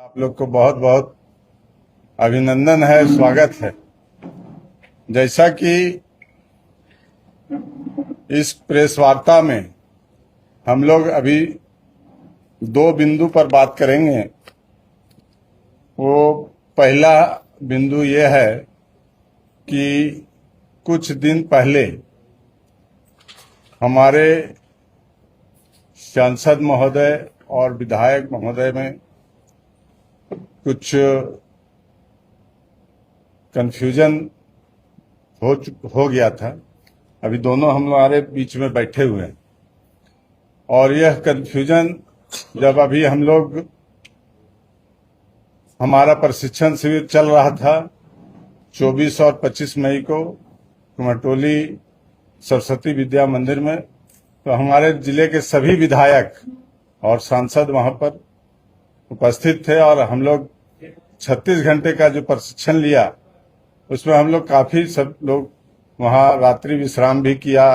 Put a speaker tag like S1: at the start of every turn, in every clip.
S1: आप लोग को बहुत बहुत अभिनंदन है, स्वागत है। जैसा कि इस प्रेस वार्ता में हम लोग अभी दो बिंदु पर बात करेंगे। वो पहला बिंदु ये है कि कुछ दिन पहले हमारे सांसद महोदय और विधायक महोदय में कुछ कंफ्यूजन हो गया था। अभी दोनों हम हमारे बीच में बैठे हुए हैं और यह कंफ्यूजन जब अभी हम लोग हमारा प्रशिक्षण शिविर चल रहा था 24 और 25 मई को कुमटोली सरस्वती विद्या मंदिर में, तो हमारे जिले के सभी विधायक और सांसद वहां पर उपस्थित थे और हम लोग 36 घंटे का जो प्रशिक्षण लिया उसमें हम लोग काफी सब लोग वहां रात्रि विश्राम भी किया,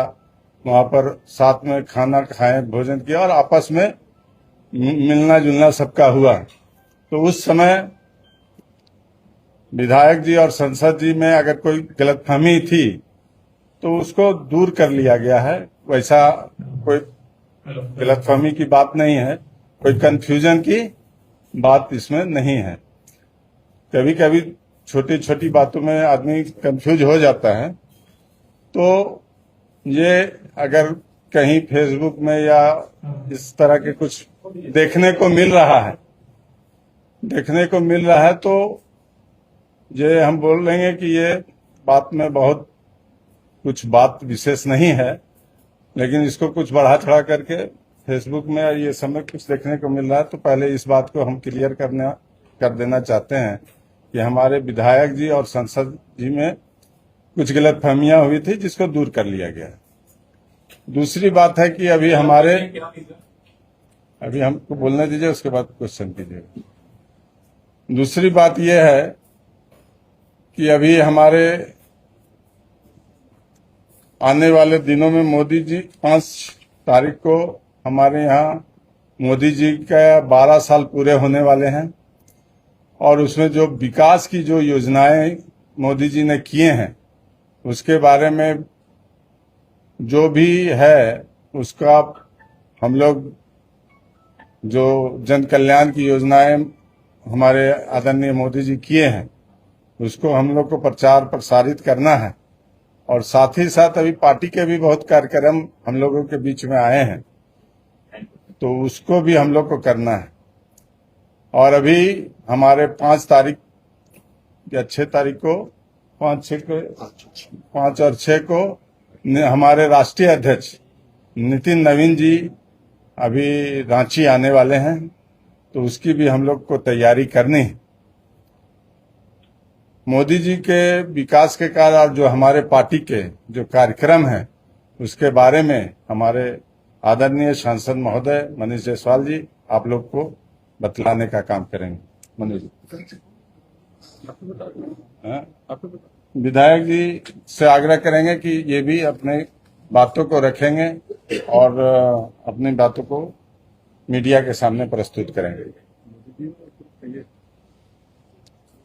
S1: वहां पर साथ में खाना खाए, भोजन किया और आपस में मिलना जुलना सबका हुआ। तो उस समय विधायक जी और संसद जी में अगर कोई गलतफहमी थी तो उसको दूर कर लिया गया है। वैसा कोई गलतफहमी की बात नहीं है, कोई कंफ्यूजन की बात इसमें नहीं है। कभी कभी छोटी छोटी बातों में आदमी कंफ्यूज हो जाता है। तो ये अगर कहीं फेसबुक में या इस तरह के कुछ देखने को मिल रहा है तो ये हम बोल लेंगे कि ये बात में बहुत कुछ बात विशेष नहीं है, लेकिन इसको कुछ बढ़ा चढ़ा करके फेसबुक में ये समय कुछ देखने को मिल रहा है। तो पहले इस बात को हम क्लियर कर देना चाहते हैं कि हमारे विधायक जी और संसद जी में कुछ गलतफहमियां हुई थी जिसको दूर कर लिया गया है। दूसरी बात है कि अभी हमको बोलने दीजिए, उसके बाद क्वेश्चन कीजिएगा। दूसरी बात यह है कि अभी हमारे आने वाले दिनों में मोदी जी 5 तारीख को हमारे यहाँ मोदी जी का 12 साल पूरे होने वाले हैं और उसमें जो विकास की जो योजनाएं मोदी जी ने किए हैं उसके बारे में जो भी है उसका हम लोग जो जन कल्याण की योजनाएं हमारे आदरणीय मोदी जी किए हैं उसको हम लोग को प्रचार प्रसारित करना है। और साथ ही साथ अभी पार्टी के भी बहुत कार्यक्रम हम लोगों के बीच में आए हैं तो उसको भी हम लोग को करना है। और अभी हमारे 5 तारीख या 6 तारीख को 5 और 6 को हमारे राष्ट्रीय अध्यक्ष नितिन नवीन जी अभी रांची आने वाले हैं, तो उसकी भी हम लोग को तैयारी करनी है। मोदी जी के विकास के कार्य और जो हमारे पार्टी के जो कार्यक्रम हैं उसके बारे में हमारे आदरणीय सांसद महोदय मनीष जायसवाल जी आप लोग को बतलाने का काम करेंगे। मनीष जी, विधायक जी से आग्रह करेंगे कि ये भी अपने बातों को रखेंगे और अपनी बातों को मीडिया के सामने प्रस्तुत करेंगे।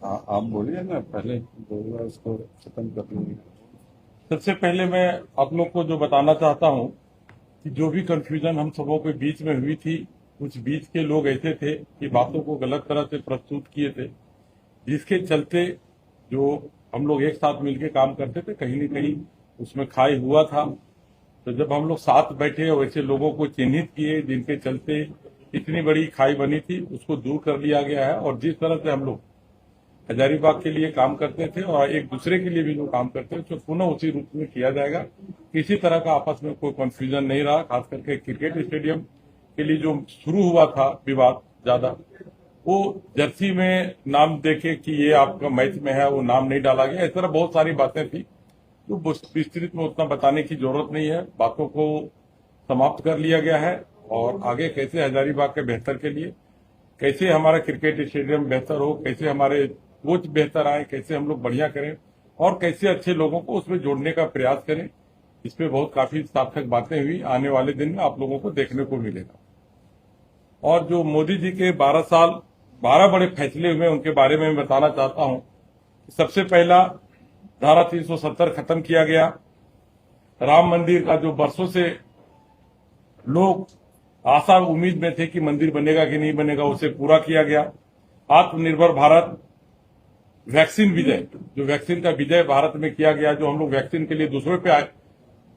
S1: आप बोलिए ना, पहले बोलना उसको खत्म कर लेंगे।
S2: सबसे पहले मैं आप लोग को जो बताना चाहता हूं कि जो भी कंफ्यूजन हम सबों के बीच में हुई थी, कुछ बीच के लोग ऐसे थे कि बातों को गलत तरह से प्रस्तुत किए थे, जिसके चलते जो हम लोग एक साथ मिलकर काम करते थे कहीं न कहीं उसमें खाई हुआ था। तो जब हम लोग साथ बैठे और ऐसे लोगों को चिन्हित किए जिनके चलते इतनी बड़ी खाई बनी थी, उसको दूर कर लिया गया है। और जिस तरह से हम लोग हजारीबाग के लिए काम करते थे और एक दूसरे के लिए भी लोग काम करते थे, तो पुनः उसी रूप में किया जाएगा। किसी तरह का आपस में कोई कंफ्यूजन नहीं रहा। खास करके क्रिकेट स्टेडियम के लिए जो शुरू हुआ था विवाद ज्यादा, वो जर्सी में नाम देके कि ये आपका मैच में है, वो नाम नहीं डाला गया। इस तरह बहुत सारी बातें थी तो विस्तृत में उतना बताने की जरूरत नहीं है। बातों को समाप्त कर लिया गया है और आगे कैसे हजारीबाग के बेहतर के लिए, कैसे हमारा क्रिकेट स्टेडियम बेहतर हो, कैसे हमारे कोच बेहतर आए, कैसे हम लोग बढ़िया करें और कैसे अच्छे लोगों को उसमें जोड़ने का प्रयास करें, इस पे बहुत काफी सार्थक बातें हुई। आने वाले दिन में आप लोगों को देखने को मिलेगा। और जो मोदी जी के 12 साल 12 बड़े फैसले हुए, उनके बारे में मैं बताना चाहता हूं। सबसे पहला, धारा 370 खत्म किया गया। राम मंदिर का जो बरसों से लोग आशा उम्मीद में थे कि मंदिर बनेगा कि नहीं बनेगा, उसे पूरा किया गया। आत्मनिर्भर भारत, वैक्सीन विजय, जो वैक्सीन का विजय भारत में किया गया, जो हम लोग वैक्सीन के लिए दूसरों पे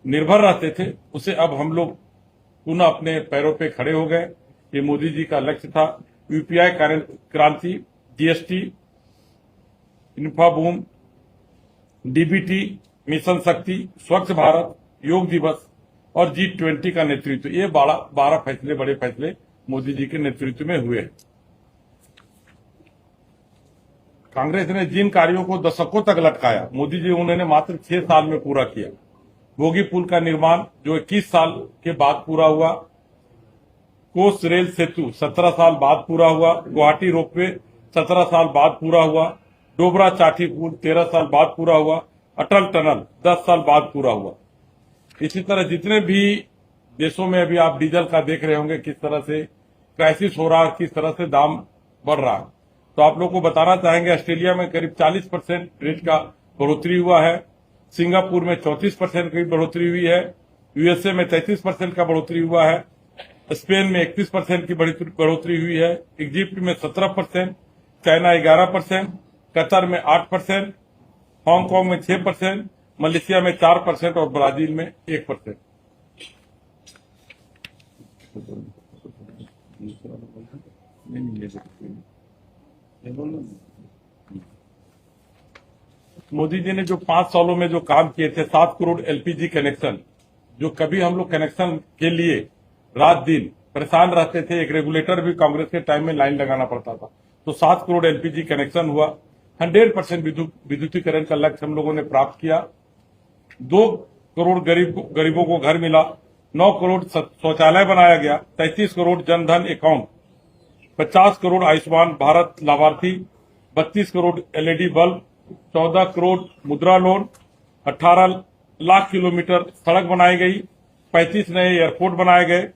S2: निर्भर रहते थे, उसे अब हम लोग पुनः अपने पैरों पे खड़े हो गए। ये मोदी जी का लक्ष्य था। यूपीआई क्रांति, जीएसटी, इन्फाबूम, डीबीटी, मिशन शक्ति, स्वच्छ भारत, योग दिवस और G20 का नेतृत्व, ये 12 फैसले, बड़े फैसले मोदी जी के नेतृत्व में हुए। कांग्रेस ने जिन कार्यों को दशकों तक लटकाया, मोदी जी उन्होंने मात्र 6 साल में पूरा किया। बोगी पुल का निर्माण जो 21 साल के बाद पूरा हुआ, कोस रेल सेतु 17 साल बाद पूरा हुआ, गुवाहाटी रोपवे 17 साल बाद पूरा हुआ, डोबरा चाठी पुल 13 साल बाद पूरा हुआ, अटल टनल 10 साल बाद पूरा हुआ। इसी तरह जितने भी देशों में अभी आप डीजल का देख रहे होंगे किस तरह से क्राइसिस हो रहा है, किस तरह से दाम बढ़ रहा है, तो आप लोग को बताना चाहेंगे ऑस्ट्रेलिया में करीब 40% रेट का बढ़ोतरी हुआ है, सिंगापुर में 34% की बढ़ोतरी हुई है, यूएसए में 33% का बढ़ोतरी हुआ है, स्पेन में 31% की बढ़ोतरी हुई है, इजिप्ट में 17%, चाइना 11%, कतर में 8%, हांगकांग में 6%, मलेशिया में 4% और ब्राजील में 1%। मोदी जी ने जो 5 सालों में जो काम किए थे, 7 करोड़ एलपीजी कनेक्शन, जो कभी हम लोग कनेक्शन के लिए रात दिन परेशान रहते थे, एक रेगुलेटर भी कांग्रेस के टाइम में लाइन लगाना पड़ता था, तो 7 करोड़ एलपीजी कनेक्शन हुआ। 100% विद्युतीकरण का लक्ष्य हम लोगों ने प्राप्त किया। 2 करोड़ गरीबों को घर मिला, 9 करोड़ शौचालय बनाया गया, 33 करोड़ जनधन अकाउंट, 50 करोड़ आयुष्मान भारत लाभार्थी, 32 करोड़ एलईडी बल्ब, 14 करोड़ मुद्रा लोन, 18 लाख किलोमीटर सड़क बनाई गई, 35 नए एयरपोर्ट बनाए गए,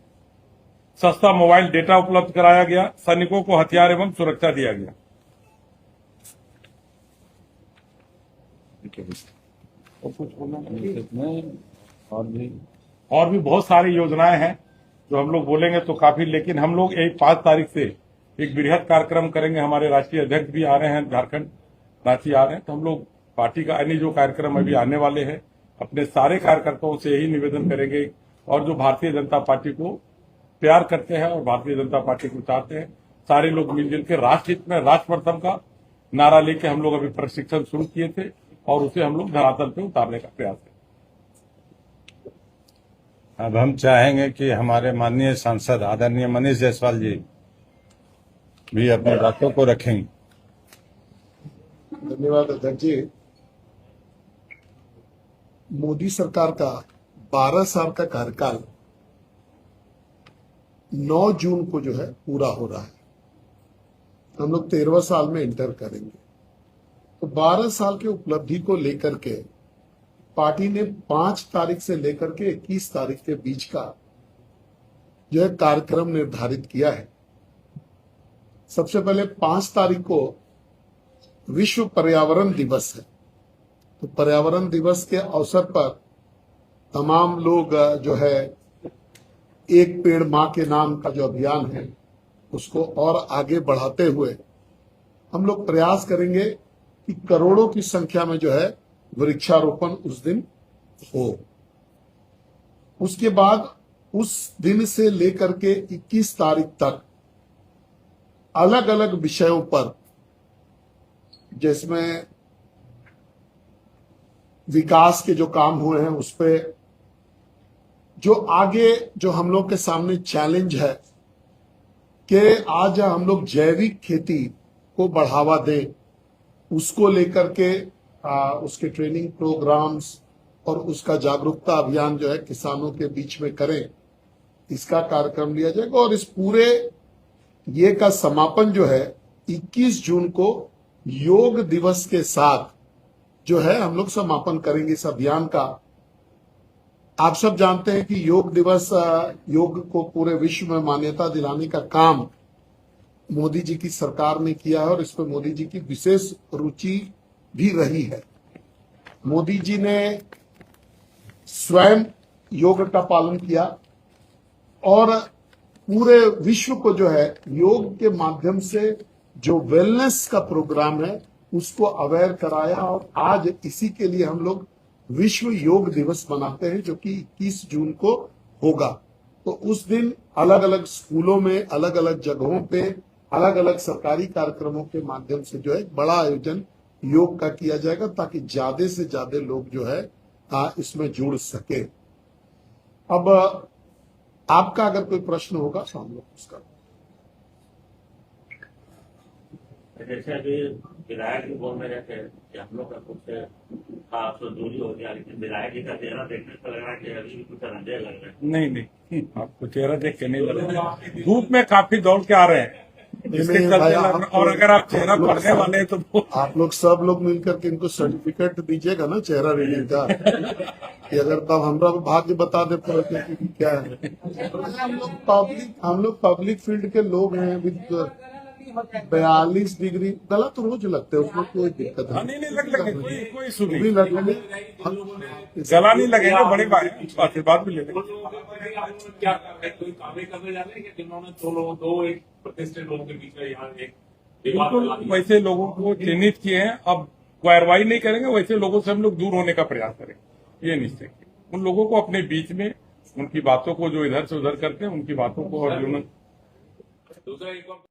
S2: सस्ता मोबाइल डेटा उपलब्ध कराया गया, सैनिकों को हथियार एवं सुरक्षा दिया गया। और भी बहुत सारी योजनाएं हैं जो हम लोग बोलेंगे तो काफी, लेकिन हम लोग यही 5 तारीख से एक बृहद कार्यक्रम करेंगे। हमारे राष्ट्रीय अध्यक्ष भी आ रहे हैं, झारखंड रांची आ रहे हैं, तो हम लोग पार्टी का अन्य जो कार्यक्रम अभी आने वाले हैं, अपने सारे कार्यकर्ताओं से यही निवेदन करेंगे, और जो भारतीय जनता पार्टी को प्यार करते हैं और भारतीय जनता पार्टी को चाहते हैं, सारे लोग मिलजुल के राष्ट्र हित में राष्ट्र प्रथम का नारा लेके हम लोग अभी प्रशिक्षण शुरू किए थे और उसे हम लोग धरातल पे उतारने का प्रयास है।
S1: अब हम चाहेंगे कि हमारे माननीय सांसद आदरणीय मनीष जायसवाल जी भी अपनी बातों को रखेंगे।
S3: धन्यवाद अध्यक्ष जी। मोदी सरकार का 12 साल का कार्यकाल 9 जून को जो है पूरा हो रहा है। हम लोग 13वें साल में इंटर करेंगे, तो 12 साल की उपलब्धि को लेकर के पार्टी ने 5 तारीख से लेकर के 21 तारीख के बीच का जो है कार्यक्रम निर्धारित किया है। सबसे पहले 5 तारीख को विश्व पर्यावरण दिवस है, तो पर्यावरण दिवस के अवसर पर तमाम लोग जो है एक पेड़ मां के नाम का जो अभियान है उसको और आगे बढ़ाते हुए हम लोग प्रयास करेंगे कि करोड़ों की संख्या में जो है वृक्षारोपण उस दिन हो। उसके बाद उस दिन से लेकर के 21 तारीख तक अलग अलग विषयों पर, जिसमें विकास के जो काम हुए हैं उस पे, जो आगे जो हम लोग के सामने चैलेंज है कि आज हम लोग जैविक खेती को बढ़ावा दें, उसको लेकर के उसके ट्रेनिंग प्रोग्राम्स और उसका जागरूकता अभियान जो है किसानों के बीच में करें, इसका कार्यक्रम लिया जाएगा। और इस पूरे ये का समापन जो है 21 जून को योग दिवस के साथ जो है हम लोग समापन करेंगे इस अभियान का। आप सब जानते हैं कि योग दिवस, योग को पूरे विश्व में मान्यता दिलाने का काम मोदी जी की सरकार ने किया है और इस पर मोदी जी की विशेष रुचि भी रही है। मोदी जी ने स्वयं योग का पालन किया और पूरे विश्व को जो है योग के माध्यम से जो वेलनेस का प्रोग्राम है उसको अवेयर कराया और आज इसी के लिए हम लोग विश्व योग दिवस मनाते हैं जो कि 21 जून को होगा। तो उस दिन अलग अलग स्कूलों में, अलग अलग जगहों पे, अलग अलग सरकारी कार्यक्रमों के माध्यम से जो है बड़ा आयोजन योग का किया जाएगा ताकि ज्यादा से ज्यादा लोग जो है इसमें जुड़ सके। अब आपका अगर कोई प्रश्न होगा तो हम लोग उसका
S4: जैसे अभी विधायक जी बोल रहे थे कि हम लोग का कुछ खास दूरी हो गया, लेकिन विधायक जी का चेहरा देखने से लग रहा है कि अभी भी कुछ रंजे लग रहे हैं।
S2: नहीं, आपको चेहरा देख के नहीं लग रहा। धूप में काफी दौड़ के आ रहे हैं, इसके
S3: नहीं,
S2: चलते
S3: भाई,
S2: लग रहा। और अगर आप चेहरा पढ़ने वाले हैं तो
S3: आप लोग सब लोग मिलकर के इनको सर्टिफिकेट दीजिएगा ना चेहरा रीडिंग का कि अगर तब हमरा भाग्य बता दे कि क्या है। हम लोग पब्लिक फील्ड के लोग हैं। विद 42 डिग्री गला तो रोज लगते हैं, उसमें कोई दिक्कत
S2: नहीं लगे, कोई इशू
S3: भी
S2: नहीं,
S3: लगने
S2: गला नहीं लगेगा। बड़ी बात आशीर्वाद भी ले लेंगे।
S5: क्या कर रहे हैं? कोई कार्य करने जा रहे हैं कि जिन्होंने दो एक प्रतिष्ठित लोगों के बीच में यहाँ एक विवाद फैला
S2: बिल्कुल
S5: दिया?
S2: वैसे लोगों को चिन्हित किए हैं। अब कार्रवाई नहीं करेंगे, वैसे लोगों से हम लोग दूर होने का प्रयास करेंगे। ये निश्चय किया उन लोगों को अपने बीच में उनकी बातों को जो इधर से उधर करते हैं उनकी बातों को और जो
S5: दूसरा एक और